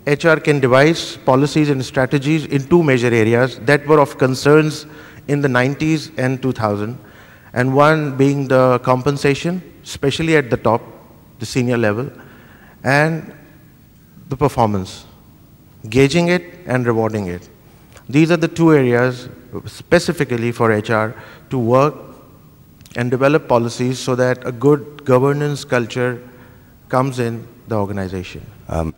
HR can devise policies and strategies in two major areas that were of concerns in the 90s and 2000, and one being the compensation, especially at the top, the senior level, and the performance, gauging it and rewarding it. These are the two areas specifically for HR to work and develop policies so that a good governance culture comes in the organization.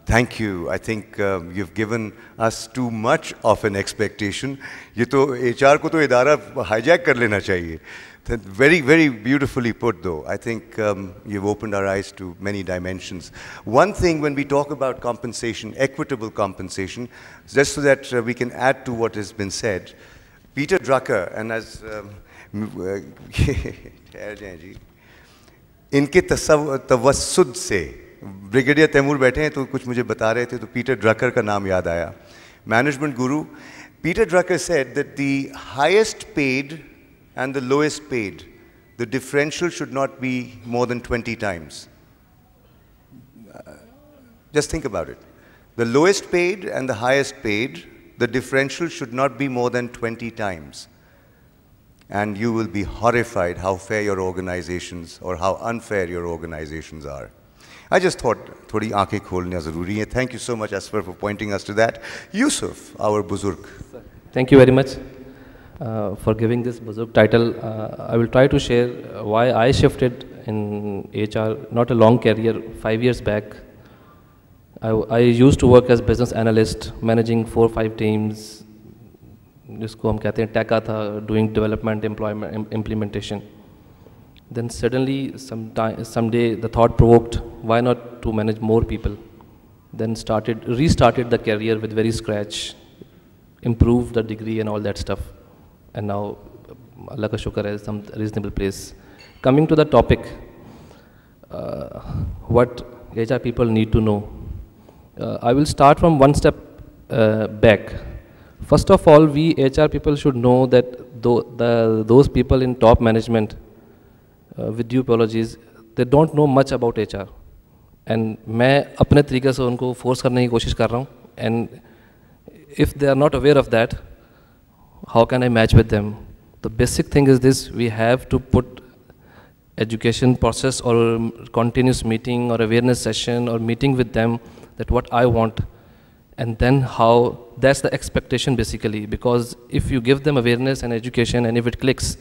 Thank you. I think you've given us too much of an expectation. ये तो HR को तो इदारा hijack कर लेना चाहिए. Very, very beautifully put though. I think you've opened our eyes to many dimensions. One thing when we talk about compensation, equitable compensation, just so that we can add to what has been said, Peter Drucker, and as इनके तवस्सुद से brigadier Taimur बैठे हैं तो कुछ मुझे बता रहे थे तो पीटर ड्रकर का नाम याद आया. Management guru, Peter Drucker said that the highest paid and the lowest paid, the differential should not be more than 20 times. Just think about it. The lowest paid and the highest paid, the differential should not be more than 20 times. And you will be horrified how fair your organizations or how unfair your organizations are. I just thought thodi aankhein kholna zaruri hai. Thank you so much, Asfar, for pointing us to that. Yusuf, our Buzurg. Thank you very much for giving this Buzurg title. I will try to share why I shifted in HR, not a long career, 5 years back. I used to work as business analyst, managing 4 or 5 teams. जिसको हम कहते हैं टैका था, doing development, employment, implementation. Then suddenly, someday, the thought provoked, why not to manage more people? Then restarted the career with very scratch, improved the degree and all that stuff. And now, Allah ka shukar hai, some reasonable place. Coming to the topic, what HR people need to know. I will start from one step back. First of all, we HR people should know that those people in top management, with due apologies, they don't know much about HR. And मैं अपने तरीके से उनको force करने की कोशिश कर रहा हूँ. And if they are not aware of that, how can I match with them? The basic thing is this: we have to put education process or continuous meeting or awareness session or meeting with them that what I want. And then how, that's the expectation basically, because if you give them awareness and education and if it clicks,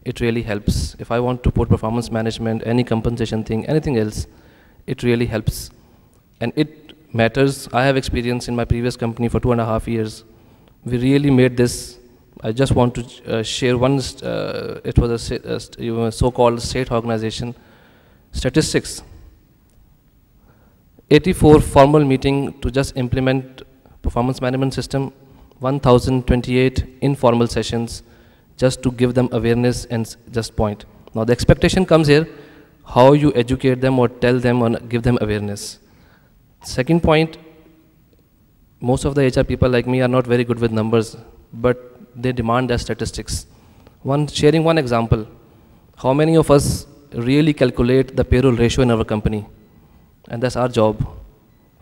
it really helps. If I want to put performance management, any compensation thing, anything else, it really helps. And it matters. I have experience in my previous company for 2.5 years. We really made this. I just want to share one, it was a so-called state organization, statistics. 84 formal meeting to just implement performance management system, 1028 informal sessions just to give them awareness and just point. Now the expectation comes here, how you educate them or tell them or give them awareness. Second point, most of the HR people like me are not very good with numbers, but they demand their statistics. Sharing one example, how many of us really calculate the payroll ratio in our company? And that's our job.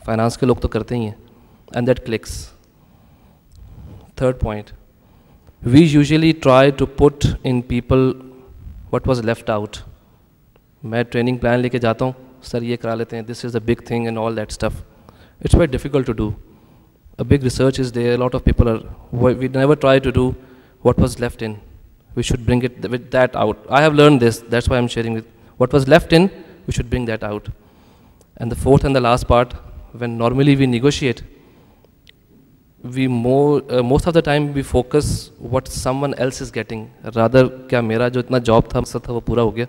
Finance के लोग तो करते ही हैं. And that clicks. Third point, we usually try to put in people what was left out. मैं training plan लेके जाता हूँ, sir ये करा लेते हैं, this is a big thing and all that stuff. It's very difficult to do. A big research is there, a lot of people are, we never try to do what was left in. We should bring it with that out. I have learned this, that's why I'm sharing it. What was left in, we should bring that out. And the fourth and the last part, when normally we negotiate, we most of the time we focus what someone else is getting. Rather, क्या मेरा जो इतना job था वो पूरा हो गया,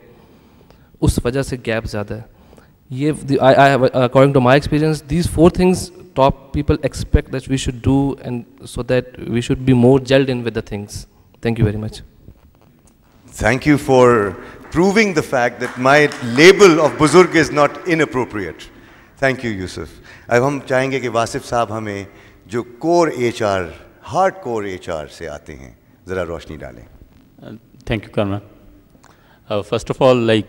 उस वजह से gap ज़्यादा है. I have, according to my experience, these 4 things top people expect that we should do, and so that we should be more gelled in with the things. Thank you very much. Thank you for proving the fact that my label of Buzurg is not inappropriate. Thank you, Yusuf. अब हम चाहेंगे कि वासिफ साहब हमें जो core HR, hardcore HR से आते हैं, ज़रा रोशनी डालें. Thank you, Kamran. First of all, I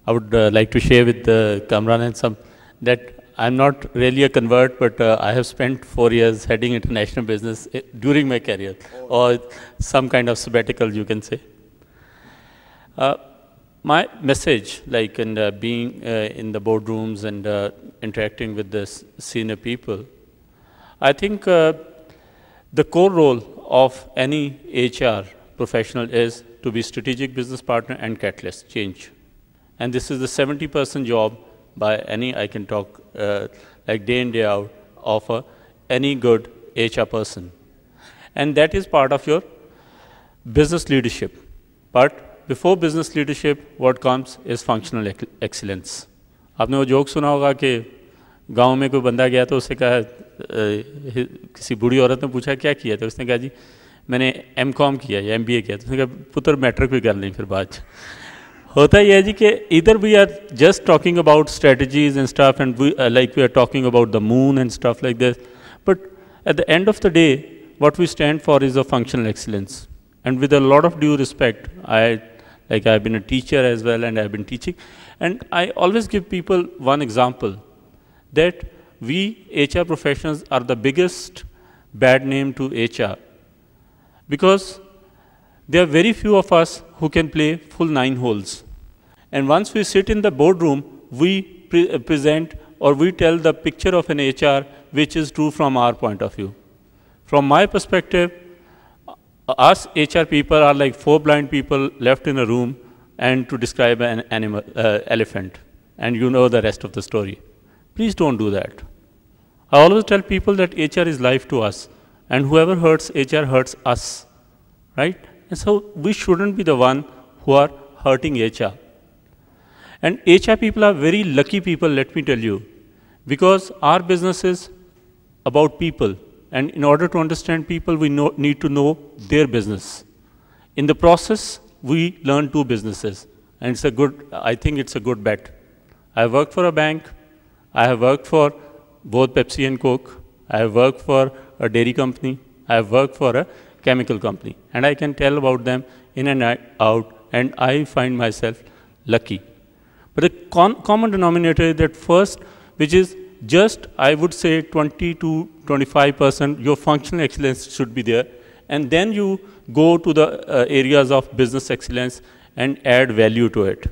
would like to share with Kamran and some that I'm not really a convert, but I have spent 4 years heading international business during my career, or some kind of sabbatical, you can say. My message, like in being in the boardrooms and interacting with the senior people, I think the core role of any HR professional is to be strategic business partner and catalyst change. And this is the 70% job by any, I can talk like day in, day out, of any good HR person. And that is part of your business leadership. But before business leadership, what comes is functional excellence. आपने वो joke सुना होगा कि गांव में कोई बंदा गया तो उससे कहा, किसी बूढ़ी औरत ने पूछा क्या किया, तो उसने कहा जी मैंने M.Com किया या MBA किया, तो उसने कहा पुत्र मैट्रिक भी कर लें फिर बाद होता यह है जी कि इधर we are just talking about strategies and stuff and we are talking about the moon and stuff like this, but at the end of the day what we stand for is a functional excellence. And with a lot of due respect, I've been a teacher as well, and I've been teaching, and I always give people one example that we HR professionals are the biggest bad name to HR, because there are very few of us who can play full 9 holes. And once we sit in the boardroom, we present or we tell the picture of an HR which is true from our point of view. From my perspective, us HR people are like 4 blind people left in a room and to describe an elephant, and you know the rest of the story. Please don't do that. I always tell people that HR is life to us, and whoever hurts HR hurts us, right? And so we shouldn't be the one who are hurting HR. And HR people are very lucky people, let me tell you, because our business is about people. And in order to understand people, we need to know their business. In the process, we learn 2 businesses. And I think it's a good bet. I have worked for a bank. I have worked for both Pepsi and Coke. I have worked for a dairy company. I have worked for a chemical company. And I can tell about them in and out. And I find myself lucky. But the common denominator is that first, which is just, I would say, 20 to 25%, your functional excellence should be there. And then you go to the areas of business excellence and add value to it.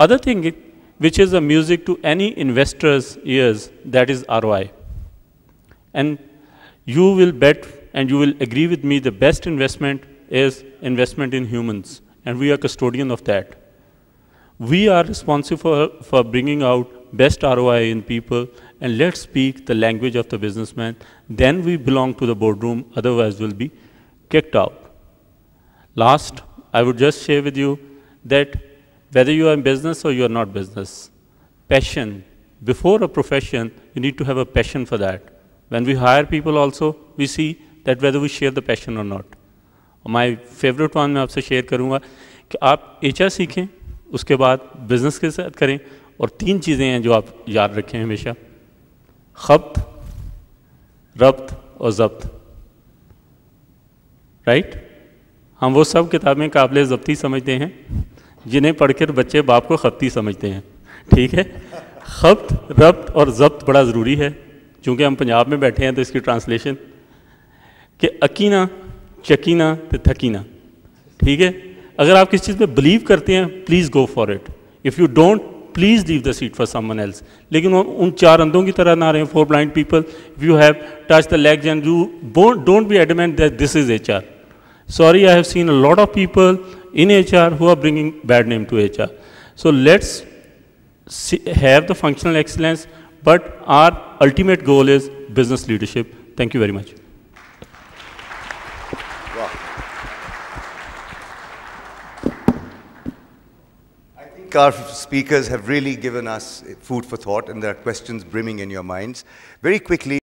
Other thing, which is the music to any investor's ears, that is ROI. And you will bet and you will agree with me, the best investment is investment in humans. And we are custodian of that. We are responsible for bringing out best ROI in people, and let's speak the language of the businessman. Then we belong to the boardroom, otherwise we'll be kicked out. Last, I would just share with you that whether you are in business or you are not business, passion, before a profession, you need to have a passion for that. When we hire people also, we see that whether we share the passion or not. My favorite one मैं आपसे share करूँगा कि आप HR सीखें, उसके बाद business के साथ करें, और 3 चीज़ें हैं जो आप याद रखें हमेशा: खप्त, रब्त और ज़ब्त, राइट? हम वो सब किताबें काबिल ज़ब्ती समझते हैं जिन्हें पढ़कर बच्चे बाप को खप्ती समझते हैं, ठीक है? खप्त, रब्त और ज़ब्त बड़ा ज़रूरी है, चूँकि हम पंजाब में बैठे हैं तो इसकी ट्रांसलेशन कि अकीना, चकीना तो थकीना, ठीक है? अगर आप किसी चीज़ पे बिलीव करते हैं, please go for it. If you don't, please leave the seat for someone else. लेकिन उन 4 अंधों की तरह ना रहें, 4 blind people. If you have touched the legs and you don't be adamant that this is HR. Sorry, I have seen a lot of people in HR who are bringing bad name to HR. So let's have the functional excellence, but our ultimate goal is business leadership. Thank you very much. Our speakers have really given us food for thought, and there are questions brimming in your minds. Very quickly,